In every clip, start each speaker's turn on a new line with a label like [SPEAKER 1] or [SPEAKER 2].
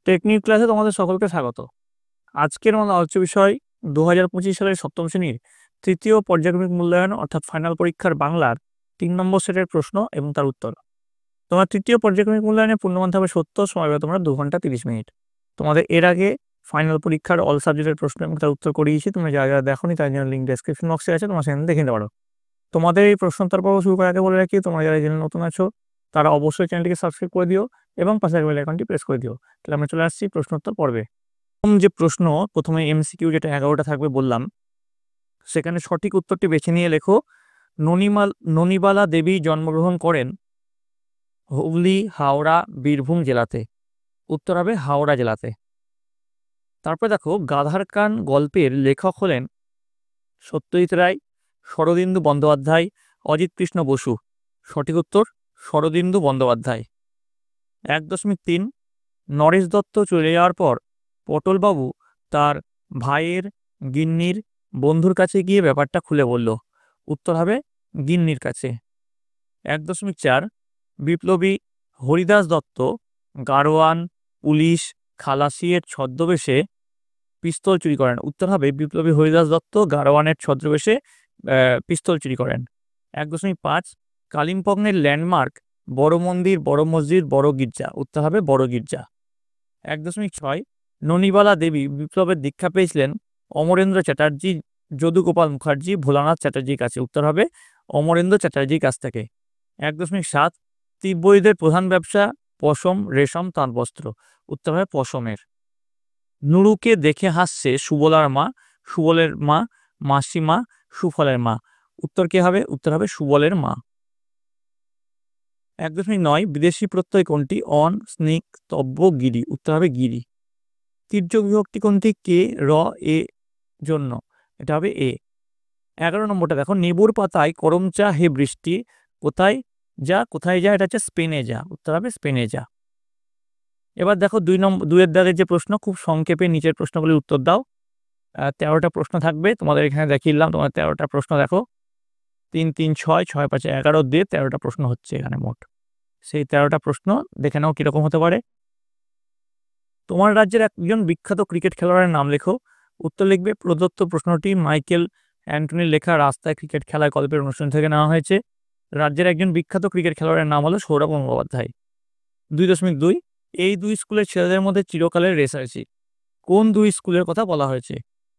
[SPEAKER 1] Technique ক্লাসে তোমাদের সকলকে স্বাগত। আজকের আমাদের আলোচ্য বিষয় 2025 সালের সপ্তম শ্রেণীর তৃতীয় পর্যায়ক্রমিক মূল্যায়ন অর্থাৎ ফাইনাল পরীক্ষার বাংলার 3 নম্বর সেটের প্রশ্ন এবং তার উত্তর। তোমার তৃতীয় পর্যায়ক্রমিক মূল্যায়নে পূর্ণমান হবে 70, সময় পাবে তোমরা 2 ঘন্টা 30 মিনিট। তোমাদের এর আগে ফাইনাল পরীক্ষার অল সাবজেক্টের প্রশ্ন এবং তার উত্তর করিয়েছি, তোমরা যারা যারা দেখোনি তার জন্য লিঙ্ক ডেসক্রিপশন বক্সে আছে, তোমরা সেখানে দেখে নিতে পারো। তোমাদের এই প্রশ্নোত্তর পর্ব শুরু করার আগে বলে রাখি, তোমরা যারা চ্যানেলে নতুন আছো তারা অবশ্যই চ্যানেলটিকে সাবস্ক্রাইব করে দিও এবং পাশের বেল আইকনটি প্রেস করে দিও। তাহলে আমরা চলে আসছি প্রশ্নোত্তর পর্বে। যে প্রশ্ন প্রথমে এমসিকিউ, যেটা 11টা থাকবে বললাম, সেখানে সঠিক উত্তরটি বেছে নিয়ে লেখো। ননিবালা দেবী জন্মগ্রহণ করেন হুগলি, হাওড়া, বীরভূম জেলাতে। উত্তর হবে হাওড়া জেলাতে। তারপরে দেখো, গাধার কান গল্পের লেখক হলেন সত্যজিৎ রায়, শরদিন্দু বন্দ্যোপাধ্যায়, অজিত কৃষ্ণ বসু। সঠিক উত্তর শরদিন্দু বন্দ্যোপাধ্যায়। 1.3 নরেশ দত্ত চলে যাওয়ার পর পটলবাবু তার ভাইয়ের গিন্নির বন্ধুর কাছে গিয়ে ব্যাপারটা খুলে বলল। উত্তর হবে গিন্নির কাছে। 1.4 বিপ্লবী হরিদাস দত্ত গাড়োয়ান, পুলিশ, খালাসি এর ছদ্মবেশে পিস্তল চুরি করেন। উত্তর হবে বিপ্লবী হরিদাস দত্ত গাড়োয়ানের ছদ্মবেশে পিস্তল চুরি করেন। 1.5 কালিম্পংয়ের ল্যান্ডমার্ক বড় মন্দির, বড় মসজিদ, বড় গির্জা। উত্তর হবে বড় গির্জা। 1.6 ননিবালা দেবী বিপ্লবের দীক্ষা পেয়েছিলেন অমরেন্দ্র চ্যাটার্জি, যদুগোপাল মুখার্জি, ভোলানাথ চ্যাটার্জির কাছে। উত্তর হবে অমরেন্দ্র চ্যাটার্জির কাছ থেকে। 1.7 তিব্বতীদের প্রধান ব্যবসা পশম, রেশম, তাঁতবস্ত্র। উত্তর হবে পশমের। নুরুকে দেখে হাসছে সুবলার মা, সুবলের মা, মাসিমা, সুফলের মা। উত্তর কি হবে? উত্তর হবে সুবলের মা। 1.9 বিদেশি প্রত্যয় কোনটি? অন, স্নিক, তব্য, গিরি। উত্তর হবে গিরি। তির্যক বিভক্তি কোনটি? কে, র, এ জন্য। এটা হবে এ। 11 নম্বরটা দেখো, নেবুর পাতায় করম চা হে বৃষ্টি, কোথায় যা, কোথায় যা? এটা হচ্ছে স্পেনে যা। উত্তর হবে স্পেনে যা। এবার দেখো 2-এর দাগের যে প্রশ্ন, খুব সংক্ষেপে নিচের প্রশ্নগুলির উত্তর দাও। 13টা প্রশ্ন থাকবে, তোমাদের এখানে দেখিয়ে দিলাম। তোমার 13টা প্রশ্ন দেখো, 3, 3, 6, 6, 5, 11 দিয়ে 13টা প্রশ্ন হচ্ছে এখানে মোট। সেই 13টা প্রশ্ন দেখে নাও কিরকম হতে পারে। তোমার রাজ্যের একজন বিখ্যাত ক্রিকেট খেলোয়াড়ের নাম লেখো। উত্তর লিখবে। প্রদত্ত প্রশ্নটি মাইকেল অ্যান্টনির লেখা রাস্তায় ক্রিকেট খেলায় গল্পের অনুষ্ঠান থেকে নেওয়া হয়েছে। রাজ্যের একজন বিখ্যাত ক্রিকেট খেলোয়াড়ের নাম হলো সৌরভ গঙ্গোপাধ্যায়। 2.2 এই 2 স্কুলের ছেলেদের মধ্যে চিরকালের রেসারেসি। কোন 2 স্কুলের কথা বলা হয়েছে?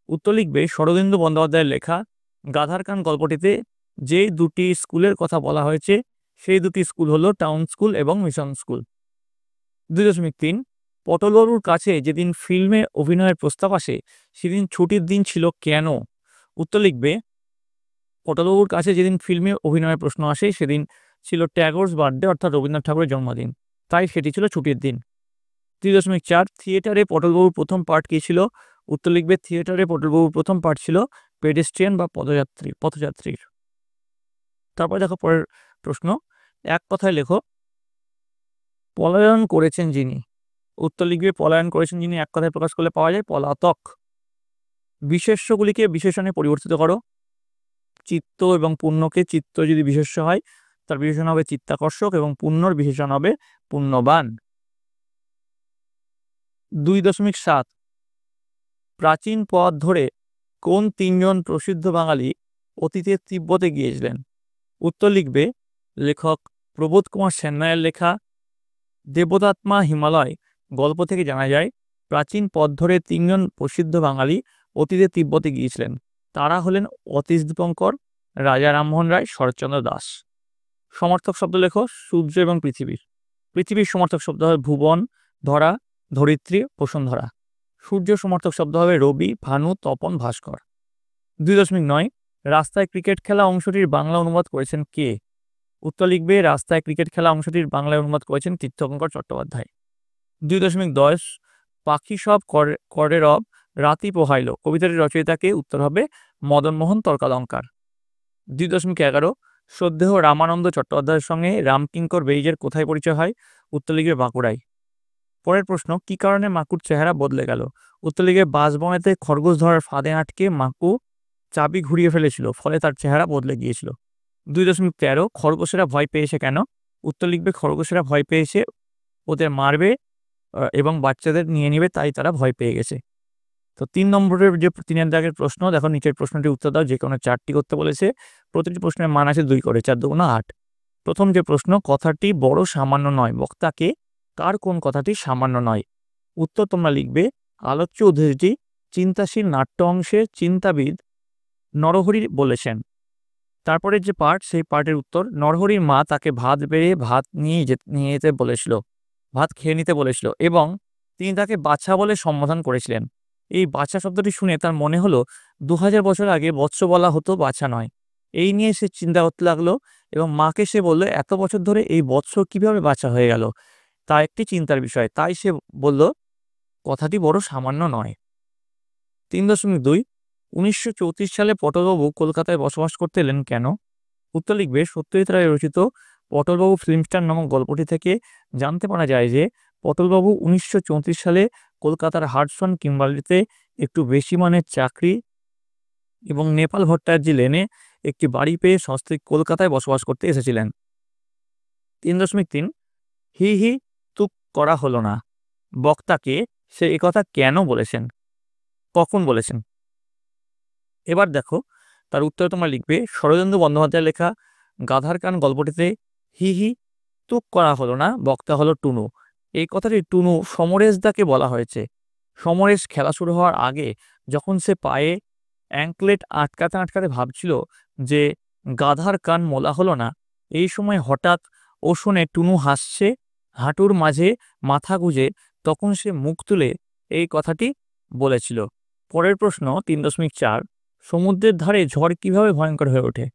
[SPEAKER 1] উত্তর লিখবে। শরদিন্দু বন্দ্যোপাধ্যায়ের লেখা গাধার কান গল্পটিতে যে 2টি স্কুলের কথা বলা হয়েছে সেই 2টি স্কুল হলো টাউন স্কুল এবং মিশন স্কুল। 2.3 পটলবাবুর কাছে যেদিন ফিল্মে অভিনয়ের প্রস্তাব আসে সেদিন ছুটির দিন ছিল কেন? উত্তর লিখবে। পটলবাবুর কাছে যেদিন ফিল্মে অভিনয়ের প্রশ্ন আসে সেদিন ছিল ট্যাগোরস বার্থডে, অর্থাৎ রবীন্দ্রনাথ ঠাকুরের জন্মদিন, তাই সেটি ছিল ছুটির দিন। 3.4 থিয়েটারে পটলবাবুর প্রথম পার্ট কী ছিল? উত্তর লিখবে। থিয়েটারে পটলবাবুর প্রথম পার্ট ছিল পেডেস্ট্রিয়ান বা পথযাত্রীর। তারপর দেখো পরের প্রশ্ন, এক কথায় লেখো পলায়ন করেছেন যিনি। উত্তর লিখবে। পলায়ন করেছেন যিনি এক কথায় প্রকাশ করলে পাওয়া যায় পলাতক। বিশেষ্যগুলিকে বিশেষণে পরিবর্তিত করো। চিত্ত এবং পুণ্যকে, চিত্ত যদি বিশেষ্য হয় তার বিশেষণ হবে চিত্তাকর্ষক এবং পুণ্যর বিশেষণ হবে পুণ্যবান। 2.7 প্রাচীন পথ ধরে কোন 3 জন প্রসিদ্ধ বাঙালি অতীতে তিব্বতে গিয়েছিলেন? উত্তর লিখবে। লেখক প্রবোধ কুমার সেননায়ের লেখা দেবদাত্মা হিমালয় গল্প থেকে জানা যায় প্রাচীন পথ ধরে 3 জন প্রসিদ্ধ বাঙালি অতীতে তিব্বতে গিয়েছিলেন। তারা হলেন অতীশ দীপঙ্কর, রাজা রামমোহন রায়, শরৎচন্দ্র দাস। সমর্থক শব্দ লেখো। সূর্য এবং পৃথিবীর। পৃথিবীর সমর্থক শব্দ হবে ভুবন, ধরা, ধরিত্রী, বসুন্ধরা। সূর্য সমর্থক শব্দ হবে রবি, ভানু, তপন, ভাস্কর। 2.9 রাস্তায় ক্রিকেট খেলা অংশটির বাংলা অনুবাদ করেছেন কে? উত্তর লিখবে। রাস্তায় ক্রিকেট খেলা অংশটির বাংলায় অনুবাদ করেছেন তীর্থঙ্কর চট্টোপাধ্যায়। 2.10 পাখি সব করে রব, রাতি পোহাইল কবিতাটির রচয়িতাকে? উত্তর হবে মদনমোহন তর্কালঙ্কার। 2.11 শ্রদ্ধেয় রামানন্দ চট্টোপাধ্যায়ের সঙ্গে রামকিঙ্কর বেইজের কোথায় পরিচয় হয়? উত্তর লিখবে বাঁকুড়ায়। পরের প্রশ্ন, কি কারণে মাকুর চেহারা বদলে গেল? উত্তর লিখবে। বাঁশবনেতে খরগোশ ধরার ফাঁদে আটকে মাকু চাবি ঘুরিয়ে ফেলেছিল, ফলে তার চেহারা বদলে গিয়েছিল। 2.13 খরগোশেরা ভয় পেয়েছে কেন? উত্তর লিখবে। খরগোশেরা ভয় পেয়েছে ওদের মারবে এবং বাচ্চাদের নিয়ে নেবে, তাই তারা ভয় পেয়ে গেছে। তো 3 নম্বরের যে 3 দাগের প্রশ্ন দেখো, নিচের প্রশ্নটির উত্তর দাও। যে কোনো 4টি করতে বলেছে। প্রতিটি প্রশ্নের মান আছে 2 করে, 4 দুগুণ 8। প্রথম যে প্রশ্ন, কথাটি বড় সামান্য নয়, বক্তাকে কার কোন কথাটি সামান্য নয়? উত্তর তোমরা লিখবে আলোচ্য উদ্ধৃতি চিন্তাশীল নাট্য অংশে চিন্তাবিদ নরহরি বলেছেন। তারপরে যে পার্ট, সেই পার্টের উত্তর, নরহরির মা তাকে ভাত বেড়ে ভাত নিয়ে যেতে বলেছিল, ভাত খেয়ে নিতে বলেছিল এবং তিনি তাকে বাছা বলে সম্বোধন করেছিলেন। এই বাছা শব্দটি শুনে তার মনে হলো 2000 বছর আগে বৎস বলা হতো, বাছা নয়। এই নিয়ে সে চিন্তা করতে লাগলো এবং মাকে সে বলল, এত বছর ধরে এই বৎস কিভাবে বাছা হয়ে গেল, তা একটি চিন্তার বিষয়। তাই সে বলল, কথাটি বড় সামান্য নয়। 3.2 1934 সালে পটলবাবু কলকাতায় বসবাস করতে এলেন কেন? উত্তর লিখবে সত্যজিৎ রায় রচিত পটলবাবু ফিল্মস্টার নামক গল্পটি থেকে জানতে পারা যায় যে পটলবাবু 1934 সালে কলকাতার হাডসন কিম্বার্লিতে একটু বেশি মানের চাকরি এবং নেপাল ভট্টাচার্য লেনে একটি বাড়ি পেয়ে সস্ত্রীক কলকাতায় বসবাস করতে এসেছিলেন। 3.3 হি হি তুক করা হলো না, বক্তাকে সে একথা কেন বলেছেন, কখন বলেছেন? এবার দেখো, তার উত্তরে তোমরা লিখবে শরদিন্দু বন্দ্যোপাধ্যায়ের লেখা গাধার কান গল্পটিতে হি হি তুক করা হলো না, বক্তা হলো টুনু। এই কথাটি টুনু সমরেশদাকে বলা হয়েছে। সমরেশ খেলা শুরু হওয়ার আগে যখন সে পায়ে অ্যাঙ্কলেট আটকাতে আটকাতে ভাবছিল যে গাধার কান মোলা হলো না, এই সময় হঠাৎ ও শুনে টুনু হাসছে হাঁটুর মাঝে মাথা গুঁজে, তখন সে মুখ তুলে এই কথাটি বলেছিল। পরের প্রশ্ন 3.4 সমুদ্রের ধারে ঝড় কিভাবে ভয়ঙ্কর হয়ে ওঠে?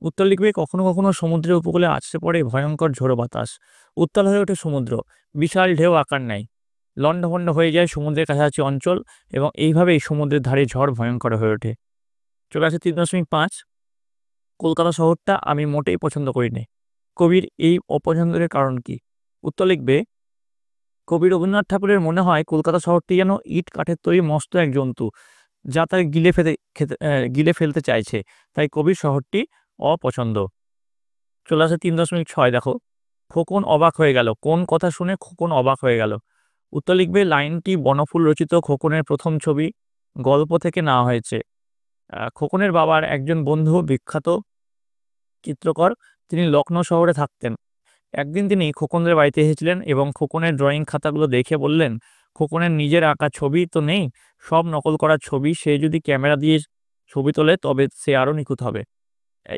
[SPEAKER 1] উত্তর লিখবে কখনো কখনো সমুদ্রের উপকূলে আছড়ে পড়ে ভয়ঙ্কর ঝোড়ো বাতাস, উত্তাল হয়ে ওঠে সমুদ্র, বিশাল ঢেউ আকার নেয়, লণ্ডভণ্ড হয়ে যায় সমুদ্রের কাছাকাছি অঞ্চল এবং এইভাবেই সমুদ্রের ধারে ঝড় ভয়ঙ্কর হয়ে ওঠে। চলে আসে 3.5 কলকাতা শহরটা আমি মোটেই পছন্দ করি না, কবির এই অপছন্দের কারণ কি? উত্তর লিখবে কবি রবীন্দ্রনাথ ঠাকুরের মনে হয় কলকাতা শহরটি যেন ইট কাঠের তৈরি মস্ত এক জন্তু, যা তাকে গিলে ফেলতে চাইছে, তাই কবির শহরটি অপছন্দ। চলে আসে 3.6 দেখো, খোকন অবাক হয়ে গেল, কোন কথা শুনে খোকন অবাক হয়ে গেল? উত্তর লিখবে লাইনটি বনফুল রচিত খোকনের প্রথম ছবি গল্প থেকে নেওয়া হয়েছে। খোকনের বাবার একজন বন্ধু বিখ্যাত চিত্রকর, তিনি লখনৌ শহরে থাকতেন। একদিন তিনি খোকনদের বাড়িতে এসেছিলেন এবং খোকনের ড্রয়িং খাতাগুলো দেখে বললেন, খোকনের নিজের আঁকা ছবি তো নেই, সব নকল করা ছবি, সে যদি ক্যামেরা দিয়ে ছবি তোলে তবে সে আরও নিখুঁত হবে।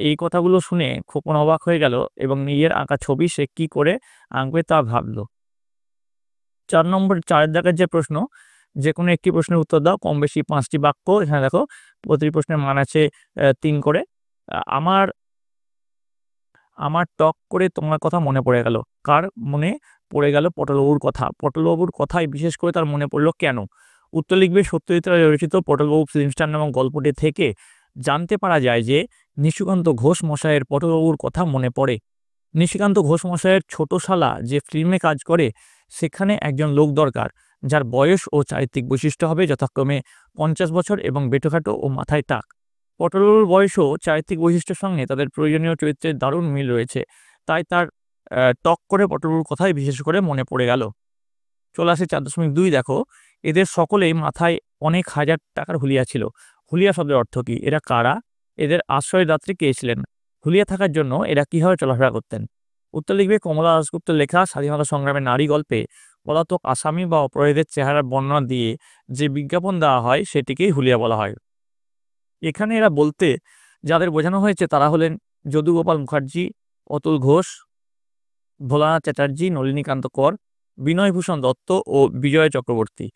[SPEAKER 1] এই কথাগুলো শুনে খোকন অবাক হয়ে গেল এবং নিজের আঁকা ছবি সে কি করে আঁকবে তা ভাবল। 4 দাগের যে প্রশ্ন, যে কোনো একটি প্রশ্নের উত্তর দাও, কম বেশি 5টি বাক্য। এখানে দেখো প্রতিটি প্রশ্নের মান আছে 3 করে। আমার আমার টক করে তোমার কথা মনে পড়ে গেল, কার মনে পড়ে গেল? পটলবাবুর কথা। পটলবাবুর কথাই বিশেষ করে তার মনে পড়লো কেন? উত্তর লিখবে সত্যজিৎ রায় রচিত পটলবাবু ফিল্মস্টার নামক গল্পটি থেকে জানতে পারা যায় যে নিশিকান্ত ঘোষ মশাইয়ের পটলবাবুর কথা মনে পড়ে। নিশিকান্ত ঘোষ মশাইয়ের ছোট শালা যে ফিল্মে কাজ করে, সেখানে একজন লোক দরকার যার বয়স ও চারিত্রিক বৈশিষ্ট্য হবে যথাক্রমে 50 বছর এবং বেটোখাটো ও মাথায় টাক। পটলবাবুর বয়সও চারিত্রিক বৈশিষ্ট্যের সঙ্গে তাদের প্রয়োজনীয় চরিত্রের দারুণ মিল রয়েছে, তাই তার টক করে পটলবাবুর কথাই বিশেষ করে মনে পড়ে গেল। চলে আসে 4.2 দেখো, এদের সকলেই মাথায় অনেক হাজার টাকার হুলিয়া ছিল। হুলিয়া শব্দের অর্থ কি? এরা কারা? এদের আশ্রয়দাত্রী কে ছিলেন? হুলিয়া থাকার জন্য এরা কিভাবে চলাফেরা করতেন? উত্তর লিখবে কমলা দাশগুপ্তের লেখা স্বাধীনতা সংগ্রামের নারী গল্পে পলাতক আসামি বা অপরাধীদের চেহারার বর্ণনা দিয়ে যে বিজ্ঞাপন দেওয়া হয় সেটিকেই হুলিয়া বলা হয়। এখানে এরা বলতে যাদের বোঝানো হয়েছে তারা হলেন যদুগোপাল মুখার্জি, অতুল ঘোষ, ভোলানাথ চ্যাটার্জি, নলিনীকান্ত কর, বিনয়ভূষণ দত্ত ও বিজয় চক্রবর্তী।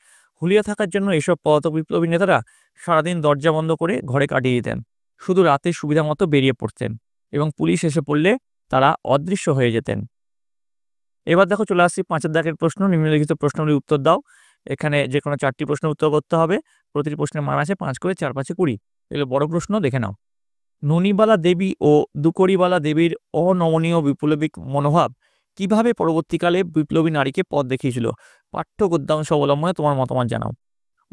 [SPEAKER 1] হুলিয়া থাকার জন্য এসব পলাতক বিপ্লবী নেতারা সারাদিন দরজা বন্ধ করে ঘরে কাটিয়ে দিতেন, শুধু রাতে সুবিধা মতো বেরিয়ে পড়তেন এবং পুলিশ এসে পড়লে তারা অদৃশ্য হয়ে যেতেন। এবার দেখো চলে আসছি 5 দাগের প্রশ্ন, নিম্নলিখিত প্রশ্নগুলির উত্তর দাও। এখানে যে কোনো 4টি প্রশ্নের উত্তর করতে হবে। প্রতিটি প্রশ্নের মান আছে 5 করে, 4 5 20। এগুলো বড় প্রশ্ন, দেখে নাও। ননিবালা দেবী ও দুকড়িবালা দেবীর অনমনীয় বিপ্লবী মনোভাব কিভাবে পরবর্তীকালে বিপ্লবী নারীকে পথ দেখিয়েছিল? পাঠ্য গদ্যাংশ অবলম্বনে তোমার মতামত জানাও।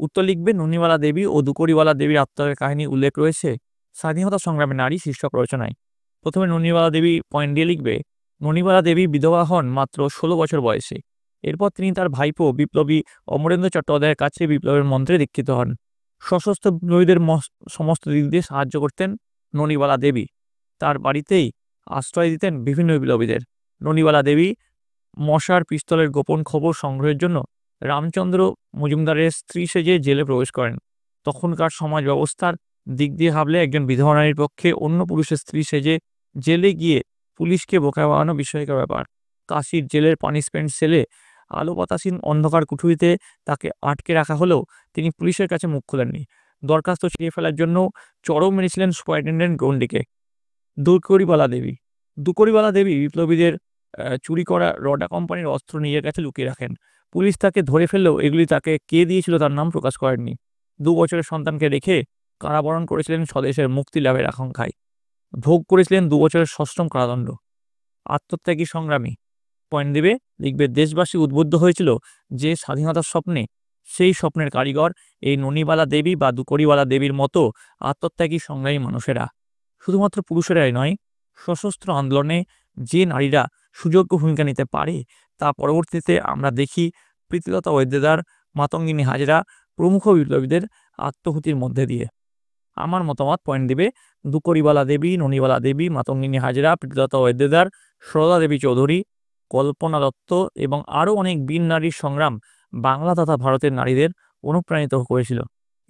[SPEAKER 1] উত্তর লিখবে ননিবালা দেবী ও দুকড়িবালা দেবীর আত্মত্যাগের কাহিনী উল্লেখ রয়েছে স্বাধীনতা সংগ্রামে নারী শীর্ষক রচনায়। প্রথমে ননিবালা দেবী পয়েন্ট দিয়ে লিখবে ননিবালা দেবী বিধবা হন মাত্র 16 বছর বয়সে। এরপর তিনি তার ভাইপো বিপ্লবী অমরেন্দ্র চট্টোপাধ্যায়ের কাছে বিপ্লবের মন্ত্রে দীক্ষিত হন। সশস্ত্র বিপ্লবীদের সমস্ত দিক দিয়ে সাহায্য করতেন ননিবালা দেবী। তার বাড়িতেই আশ্রয় দিতেন বিভিন্ন বিপ্লবীদের। ননিবালা দেবী মশার পিস্তলের গোপন খবর সংগ্রহের জন্য রামচন্দ্র মজুমদারের স্ত্রী সেজে জেলে প্রবেশ করেন। তখনকার সমাজ ব্যবস্থার দিক দিয়ে ভাবলে একজন বিধবা নারীর পক্ষে অন্য পুরুষের স্ত্রী সেজে জেলে গিয়ে পুলিশকে বোকা বানানো বিস্ময়কর ব্যাপার। কাশীর জেলের পানিশমেন্ট সেলে আলো বাতাসীন অন্ধকার কুঠুরিতে তাকে আটকে রাখা হলেও তিনি পুলিশের কাছে মুখ খোলেননি। দরখাস্ত ছিঁড়ে ফেলার জন্য চড়ও মেরেছিলেন সুপারিনটেন্ডেন্ট গন্ডিকে। দুকরিবালা দেবী দুকরিবালা দেবী বিপ্লবীদের চুরি করা রডা কোম্পানির অস্ত্র নিজের কাছে লুকিয়ে রাখেন। পুলিশ তাকে ধরে ফেললেও এগুলি তাকে কে দিয়েছিল তার নাম প্রকাশ করেননি। 2 বছরের সন্তানকে রেখে কারাবরণ করেছিলেন স্বদেশের মুক্তি লাভের আকাঙ্ক্ষায়। ভোগ করেছিলেন 2 বছরের সশ্রম কারাদণ্ড। আত্মত্যাগী সংগ্রামী পয়েন্ট দেবে, লিখবে দেশবাসী উদ্বুদ্ধ হয়েছিল যে স্বাধীনতার স্বপ্নে, সেই স্বপ্নের কারিগর এই ননিবালা দেবী বা দুকরিবালা দেবীর মতো আত্মত্যাগী সংগ্রামী মানুষেরা। শুধুমাত্র পুরুষেরাই নয়, সশস্ত্র আন্দোলনে যে নারীরা সুযোগ্য ভূমিকা নিতে পারে তা পরবর্তীতে আমরা দেখি প্রীতিলতা ওয়েদ্দেদার, মাতঙ্গিনী হাজরা প্রমুখ বিপ্লবীদের আত্মহুতির মধ্যে দিয়ে। আমার মতামত পয়েন্ট দিবে দুকরিবালা দেবী, ননিবালা দেবী, মাতঙ্গিনী হাজরা, প্রীতিলতা ওয়েদ্দেদার, সরলা দেবী চৌধুরী, কল্পনা দত্ত এবং আরও অনেক বীর নারীর সংগ্রাম বাংলা তথা ভারতের নারীদের অনুপ্রাণিত করেছিল।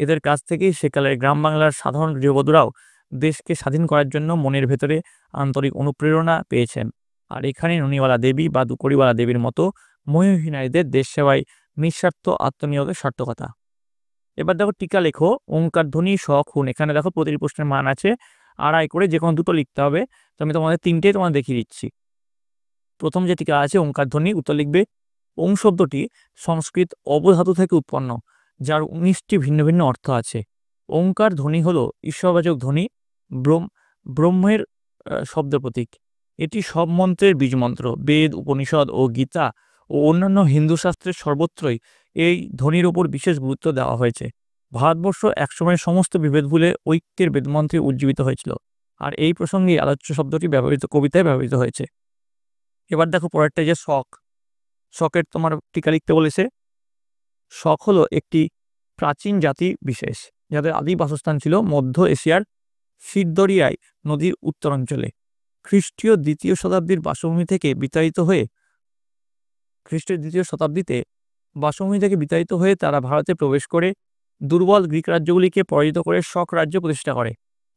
[SPEAKER 1] এদের কাছ থেকেই সেকালের গ্রাম বাংলার সাধারণ গৃহবধূরাও দেশকে স্বাধীন করার জন্য মনের ভেতরে আন্তরিক অনুপ্রেরণা পেয়েছেন। আর এখানে ননিবালা দেবী বা দুকরিবালা দেবীর মতো মহিষী নারীদের দেশ সেবায় নিঃস্বার্থ আত্মনিয়োগের সার্থকতা। এবার দেখো টিকা লেখো, ওঙ্কার ধ্বনি শ খুন। এখানে দেখো প্রতিটি প্রশ্নের মান আছে 2.5 করে, যে কোনো দুটো লিখতে হবে। তো আমি তোমাদের 3টে তোমাদের দেখিয়ে দিচ্ছি। প্রথম যে টিকা আছে ওঙ্কার ধ্বনি, উত্তর লিখবে ওং শব্দটি সংস্কৃত অবধাতু থেকে উৎপন্ন, যার 19টি ভিন্ন ভিন্ন অর্থ আছে। ওঙ্কার ধ্বনি হলো ঈশ্বরবাচক ধ্বনি, ব্রহ্মের শব্দ প্রতীক। এটি সব মন্ত্রের বীজমন্ত্র। বেদ, উপনিষদ ও গীতা ও অন্যান্য হিন্দু শাস্ত্রের সর্বত্রই এই ধ্বনির ওপর বিশেষ গুরুত্ব দেওয়া হয়েছে। ভারতবর্ষ একসময় সমস্ত বিভেদ ভুলে ঐক্যের বেদমন্ত্রে উজ্জীবিত হয়েছিল, আর এই প্রসঙ্গে আলোচ্য শব্দটি কবিতায় ব্যবহৃত হয়েছে। এবার দেখো পরেরটা যে শক। শকের তোমার টিকা লিখতে বলেছে। শক হলো একটি প্রাচীন জাতি বিশেষ যাদের আদি বাসস্থান ছিল মধ্য এশিয়ার সিদ্ধরিয়ায় নদীর উত্তরাঞ্চলে। খ্রিস্টীয় 2য় শতাব্দীর বাসভূমি থেকে বিতাড়িত হয়ে তারা ভারতে প্রবেশ করে দুর্বল গ্রিক রাজ্যগুলিকে পরাজিত করে শক রাজ্য প্রতিষ্ঠা করে।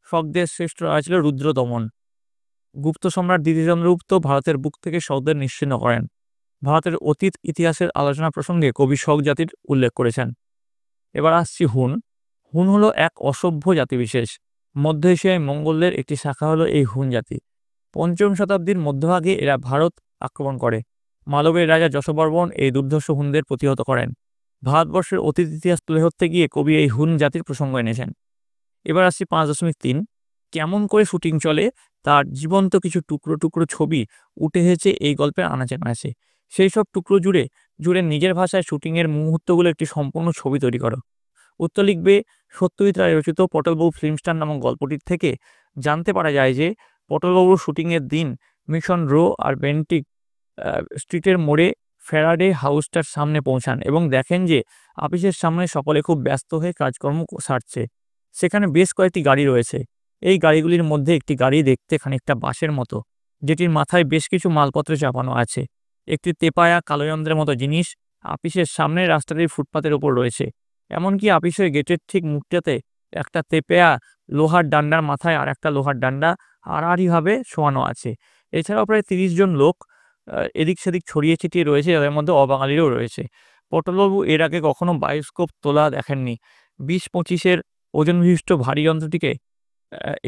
[SPEAKER 1] শকদের শ্রেষ্ঠ রাজা ছিল রুদ্রদমন। গুপ্ত সম্রাট দ্বিতীয় চন্দ্রগুপ্ত ভারতের বুক থেকে শকদের নিশ্চিহ্ন করেন। ভারতের অতীত ইতিহাসের আলোচনা প্রসঙ্গে কবি শক জাতির উল্লেখ করেছেন। এবার আসছি হুন। হুন হলো এক অসভ্য জাতিবিশেষ। মধ্য এশিয়ায় মঙ্গলদের একটি শাখা হলো এই হুন জাতি। 5ম শতাব্দীর মধ্যভাগে এরা ভারত আক্রমণ করে। মালবের রাজা যশবর্মন এই দুর্ধর্ষ হুনদের প্রতিহত করেন। ভারতবর্ষের অতীত ইতিহাস তুলে ধরতে গিয়ে কবি এই হুন জাতির প্রসঙ্গ এনেছেন। এবার আসছি 5.3। কেমন করে শুটিং চলে তার জীবন্ত কিছু টুকরো টুকরো ছবি উঠে এসেছে এই গল্পের আনাচে কানাচে। সেই সব টুকরো জুড়ে নিজের ভাষায় শুটিংয়ের মুহূর্তগুলো একটি সম্পূর্ণ ছবি তৈরি করো। উত্তর লিখবে সত্যজিৎ রায় রচিত পটলবাবু ফিল্মস্টার নামক গল্পটির থেকে জানতে পারা যায় যে পটলবাবুর শুটিংয়ের দিন মিশন রো আর বেন্টিক স্ট্রিটের মোড়ে ফ্যারাডে হাউসটার সামনে পৌঁছান এবং দেখেন যে অফিসের সামনে সকলে খুব ব্যস্ত হয়ে কাজকর্ম সারছে। সেখানে বেশ কয়েকটি গাড়ি রয়েছে। এই গাড়িগুলির মধ্যে একটি গাড়ি দেখতে খানিকটা বাসের মতো, যেটির মাথায় বেশ কিছু মালপত্র চাপানো আছে। একটি তেপায়া কালো যন্ত্রের মতো জিনিস অফিসের সামনে রাস্তাটির ফুটপাতের ওপর রয়েছে। এমনকি অফিসের গেটের ঠিক মুখটাতে একটা তেপেয়া লোহার ডান্ডার মাথায় আর একটা লোহার ডান্ডা আড়াআড়িভাবে শোয়ানো আছে। এছাড়াও প্রায় 30 জন লোক এদিক সেদিক ছড়িয়ে ছিটিয়ে রয়েছে, যাদের মধ্যে অবাঙালিরও রয়েছে। পটলবাবু এর আগে কখনো বায়োস্কোপ তোলা দেখেননি। 20-25-এর ওজন বিশিষ্ট ভারী যন্ত্রটিকে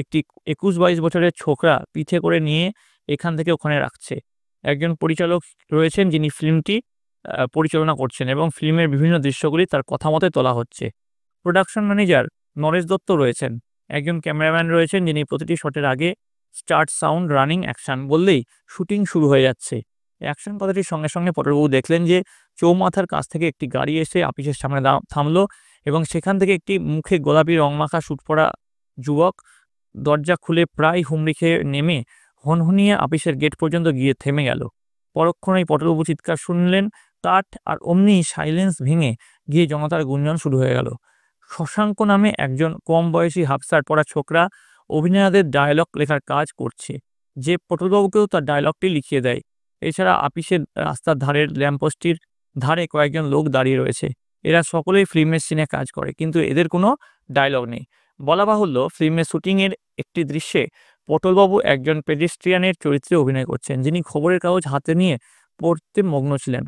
[SPEAKER 1] একটি 21-22 বছরের ছোকরা পিঠে করে নিয়ে এখান থেকে ওখানে রাখছে। একজন পরিচালক রয়েছেন যিনি ফিল্মটি পরিচালনা করছেন এবং ফিল্মের বিভিন্ন দৃশ্যগুলি তার কথা মতে তোলা হচ্ছে। প্রোডাকশন ম্যানেজার নরেশ দত্ত রয়েছেন। একজন ক্যামেরাম্যান রয়েছেন যিনি প্রতিটি শটের আগে স্টার্ট সাউন্ড রানিং অ্যাকশন বললেই শুটিং শুরু হয়ে যাচ্ছে। অ্যাকশন কথাটির সঙ্গে সঙ্গে পটলবাবু দেখলেন যে চৌমাথার কাছ থেকে একটি গাড়ি এসে অফিসের সামনে থামলো এবং সেখান থেকে একটি মুখে গোলাপি রংমাখা স্যুট পরা যুবক দরজা খুলে প্রায় হুমড়ি খেয়ে নেমে হনহনিয়ে অফিসের গেট পর্যন্ত গিয়ে থেমে গেল। পরক্ষণেই পটলবাবু চিৎকার শুনলেন, কাট আর অমনি সাইলেন্স ভেঙে গিয়ে জনতার গুঞ্জন শুরু হয়ে গেল। শশাঙ্ক নামে একজন কম বয়সী হাফস্যার পড়া ছোকরা অভিনেতাদের ডায়লগ লেখার কাজ করছে, যে পটলবাবুকেও তার ডায়লগটি লিখিয়ে দেয়। এছাড়া আপিসের রাস্তার ধারের ল্যাম্পপোস্টটির ধারে কয়েকজন লোক দাঁড়িয়ে রয়েছে। এরা সকলেই ফিল্মের সিনে কাজ করে, কিন্তু এদের কোনো ডায়লগ নেই। বলা বাহুল্য, ফিল্মের শুটিংয়ের একটি দৃশ্যে পটলবাবু একজন পেডেস্ট্রিয়ানের চরিত্রে অভিনয় করছেন, যিনি খবরের কাগজ হাতে নিয়ে পড়তে মগ্ন ছিলেন।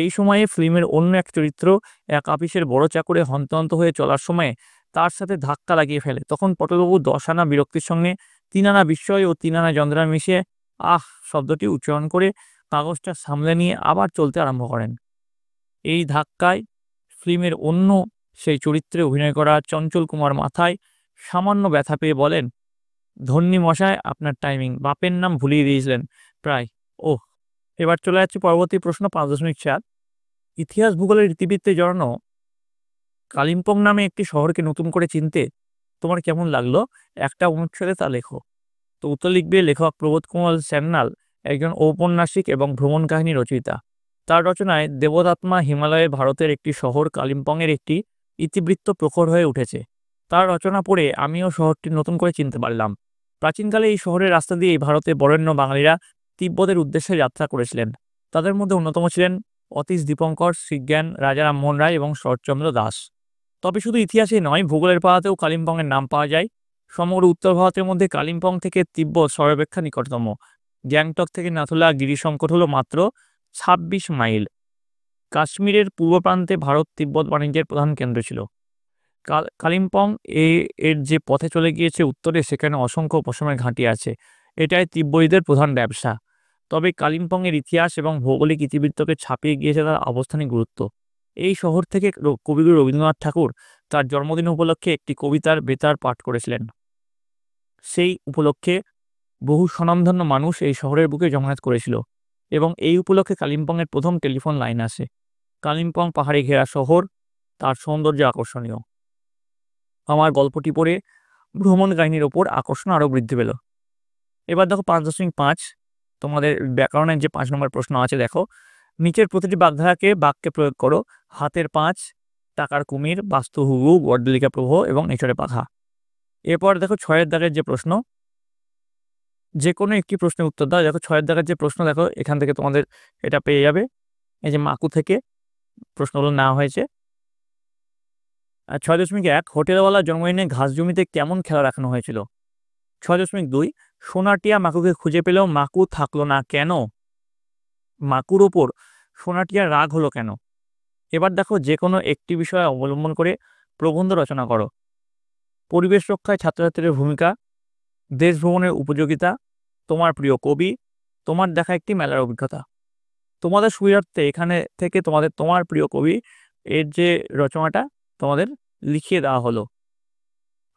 [SPEAKER 1] এই সময়ে ফিল্মের অন্য এক চরিত্র এক আপিসের বড় চাকরে হন্তদন্ত হয়ে চলার সময় তার সাথে ধাক্কা লাগিয়ে ফেলে। তখন পটলবাবু 10 আনা বিরক্তির সঙ্গে 3 আনা বিস্ময় ও 3 আনা যন্ত্রণা মিশিয়ে আহ শব্দটি উচ্চারণ করে কাগজটা সামলে নিয়ে আবার চলতে আরম্ভ করেন। এই ধাক্কায় ফিল্মের অন্য সেই চরিত্রে অভিনয় করা চঞ্চল কুমার মাথায় সামান্য ব্যথা পেয়ে বলেন, ধন্যী মশাই, আপনার টাইমিং, বাপের নাম ভুলিয়ে দিয়েছিলেন প্রায়। ওহ। এবার চলে যাচ্ছে পরবর্তী প্রশ্ন 5.4। ইতিহাস ভূগোলের রীতিবৃত্তে জড়ানো কালিম্পং নামে একটি শহরকে নতুন করে চিনতে তোমার কেমন লাগলো? একটা অনুচ্ছেদে তা লেখো। তো উত্তর লিখবে লেখক প্রবোধ কুমার সান্যাল, একজন ঔপন্যাসিক এবং ভ্রমণ কাহিনী রচয়িতা। তার রচনায় দেবদাত্মা হিমালয়ে ভারতের একটি শহর কালিম্পংয়ের একটি ইতিবৃত্ত প্রখর হয়ে উঠেছে। তার রচনা পড়ে আমিও শহরটি নতুন করে চিনতে পারলাম। প্রাচীনকালে এই শহরের রাস্তা দিয়েই ভারতে বরেণ্য বাঙালিরা তিব্বতের উদ্দেশ্যে যাত্রা করেছিলেন। তাদের মধ্যে অন্যতম ছিলেন অতীশ দীপঙ্কর, শ্রীজ্ঞান, রাজা রামমোহন রায় এবং শরৎচন্দ্র দাস। তবে শুধু ইতিহাসে নয়, ভূগোলের পাতাতেও কালিম্পংয়ের নাম পাওয়া যায়। সমগ্র উত্তর ভারতের মধ্যে কালিম্পং থেকে তিব্বত সর্বাপেক্ষা নিকটতম। গ্যাংটক থেকে নাথুলা গিরিসংকট হল মাত্র 26 মাইল। কাশ্মীরের পূর্ব প্রান্তে ভারত তিব্বত বাণিজ্যের প্রধান কেন্দ্র ছিল। কালিম্পং এর যে পথে চলে গিয়েছে উত্তরে, সেখানে অসংখ্য পশমের ঘাঁটি আছে। এটাই তিব্বতীদের প্রধান ব্যবসা। তবে কালিম্পংয়ের ইতিহাস এবং ভৌগোলিক ইতিবৃত্তকে ছাপিয়ে গিয়েছে তার অবস্থানিক গুরুত্ব। এই শহর থেকে কবিগুরু রবীন্দ্রনাথ ঠাকুর তার জন্মদিন উপলক্ষে একটি কবিতার বেতার পাঠ করেছিলেন। সেই উপলক্ষে বহু স্বনামধন্য মানুষ এই শহরের বুকে জমায়েত করেছিল এবং এই উপলক্ষে কালিম্পংয়ের প্রথম টেলিফোন লাইন আসে। কালিম্পং পাহাড়ে ঘেরা শহর, তার সৌন্দর্য আকর্ষণীয়। আমার গল্পটি পড়ে ভ্রমণ কাহিনীর ওপর আকর্ষণ আরও বৃদ্ধি পেল। এবার দেখো 5.5, তোমাদের ব্যাকরণের যে 5 নম্বর প্রশ্ন আছে দেখো। নিচের প্রতিটি বাগধারাকে বাক্যে প্রয়োগ করো। হাতের 5, টাকার কুমির, বাস্তু হুবু, গড্ডলিকা প্রবাহ এবং এঁচড়ে পাখা। এরপর দেখো 6-এর দাগের যে প্রশ্ন, যে কোনো একটি প্রশ্নের উত্তর দাও। দেখো 6-এর দাগের যে প্রশ্ন, দেখো এখান থেকে তোমাদের এটা পেয়ে যাবে। এই যে মাকু থেকে প্রশ্নগুলো নেওয়া হয়েছে। 6.1, হোটেলওয়ালার জন্মদিনে ঘাস জমিতে কেমন খেলা রাখানো হয়েছিল? 6.2, সোনাটিয়া মাকুকে খুঁজে পেলেও মাকু থাকলো না কেন? মাকুর ওপর সোনাটিয়ার রাগ হলো কেন? এবার দেখো যে কোনো একটি বিষয় অবলম্বন করে প্রবন্ধ রচনা করো। পরিবেশ রক্ষায় ছাত্রছাত্রীদের ভূমিকা, দেশ ভ্রমণের উপযোগিতা, তোমার প্রিয় কবি, তোমার দেখা একটি মেলার অভিজ্ঞতা। তোমাদের সুবিধার্থে এখানে থেকে তোমার প্রিয় কবি এর যে রচনাটা তোমাদের লিখিয়ে দেওয়া হলো।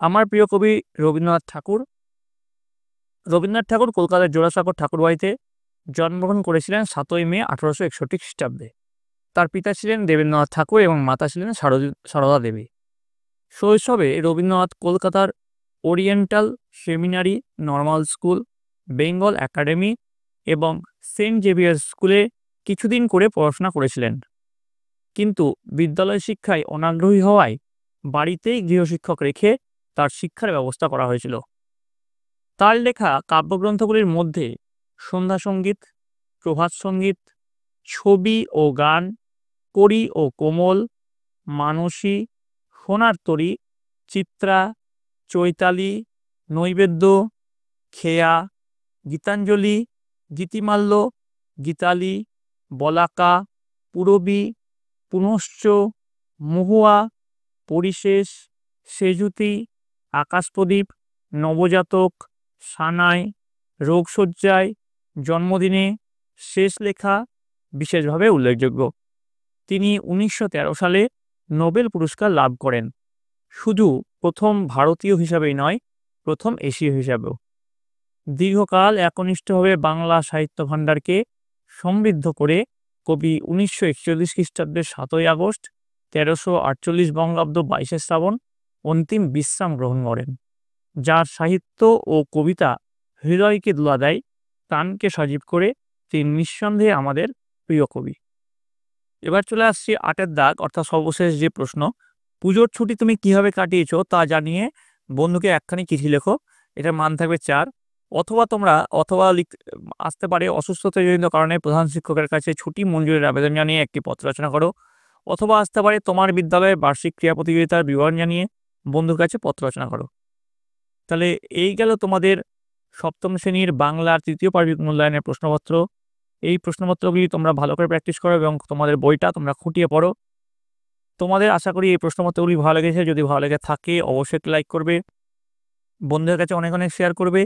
[SPEAKER 1] আমার প্রিয় কবি রবীন্দ্রনাথ ঠাকুর। রবীন্দ্রনাথ ঠাকুর কলকাতার জোড়াসাঁকোর ঠাকুরবাড়িতে জন্মগ্রহণ করেছিলেন 7ই মে 1861 খ্রিস্টাব্দে। তার পিতা ছিলেন দেবেন্দ্রনাথ ঠাকুর এবং মাতা ছিলেন সারদা দেবী। শৈশবে রবীন্দ্রনাথ কলকাতার oriental seminary, normal school, Bengal academy এবং সেন্ট জেভিয়ার্স স্কুলে কিছুদিন করে পড়াশোনা করেছিলেন, কিন্তু বিদ্যালয় শিক্ষায় অনাগ্রহী হওয়ায় বাড়িতেই গৃহশিক্ষক রেখে তার শিক্ষার ব্যবস্থা করা হয়েছিল। তার লেখা কাব্যগ্রন্থগুলির মধ্যে সন্ধ্যা সঙ্গীত, প্রভাত সঙ্গীত, ছবি ও গান, করি ও কোমল, মানসী, সোনার তরী, চিত্রা, চৈতালি, নৈবেদ্য, খেয়া, গীতাঞ্জলি, গীতিমাল্য, গীতালি, বলাকা, পুরবী, পুনশ্চ, মহুয়া, পরিশেষ, সেজুতি, আকাশপ্রদীপ, নবজাতক, সানাই, রোগশয্যায়, জন্মদিনে, শেষ লেখা বিশেষভাবে উল্লেখযোগ্য। তিনি 1913 সালে নোবেল পুরস্কার লাভ করেন, শুধু প্রথম ভারতীয় হিসাবেই নয়, প্রথম এশীয় হিসাবেও। দীর্ঘকাল একনিষ্ঠভাবে বাংলা সাহিত্য ভাণ্ডারকে সমৃদ্ধ করে কবি 1941 খ্রিস্টাব্দের 7ই আগস্ট 1348 বঙ্গাব্দ 22শে শ্রাবণ অন্তিম বিশ্রাম গ্রহণ করেন। যার সাহিত্য ও কবিতা হৃদয়কে দোলা দেয়, প্রাণকে সজীব করে, তিনি নিঃসন্দেহে আমাদের প্রিয় কবি। এবার চলে আসছি 8-এর দাগ অর্থাৎ সর্বশেষ যে প্রশ্ন, পুজোর ছুটি তুমি কিভাবে কাটিয়েছো তা জানিয়ে বন্ধুকে একখানি চিঠি লেখো। এটার মান থাকবে 4। অথবা আসতে পারে অসুস্থতাজনিত কারণে প্রধান শিক্ষকের কাছে ছুটি মঞ্জুরের আবেদন জানিয়ে একটি পত্র রচনা করো। অথবা আসতে পারে তোমার বিদ্যালয়ের বার্ষিক ক্রীড়া প্রতিযোগিতার বিবরণ জানিয়ে বন্ধুর কাছে পত্র রচনা করো। তাহলে এই গেল তোমাদের সপ্তম শ্রেণীর বাংলার তৃতীয় পার্বিক মূল্যায়নের প্রশ্নপত্র। এই প্রশ্নপত্রগুলি তোমরা ভালো করে প্র্যাকটিস করো এবং তোমাদের বইটা তোমরা খুঁটিয়ে পড়ো। তোমাদের আশা করি এই প্রশ্নপত্রগুলি ভালো লেগেছে। যদি ভালো লেগে থাকে অবশ্যই লাইক করবে, বন্ধুদের কাছে অনেক অনেক শেয়ার করবে।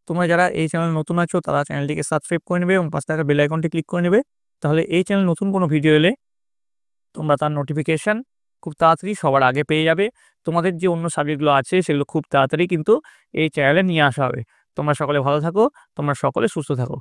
[SPEAKER 1] তোমরা যারা এই চ্যানেল নতুন আছো তারা চ্যানেলটিকে সাবস্ক্রাইব করে নেবে এবং পাশে থাকা বেল আইকনটি ক্লিক করে নেবে। তাহলে এই চ্যানেল নতুন কোনো ভিডিও এলে তোমরা তার নোটিফিকেশান খুব তাড়াতাড়ি সবার আগে পেয়ে যাবে। তোমাদের যে অন্য সাবজেক্টগুলো আছে সেগুলো খুব তাড়াতাড়ি কিন্তু এই চ্যানেলে নিয়ে আসা হবে। তোমরা সকলে ভালো থাকো, তোমরা সকলে সুস্থ থাকো।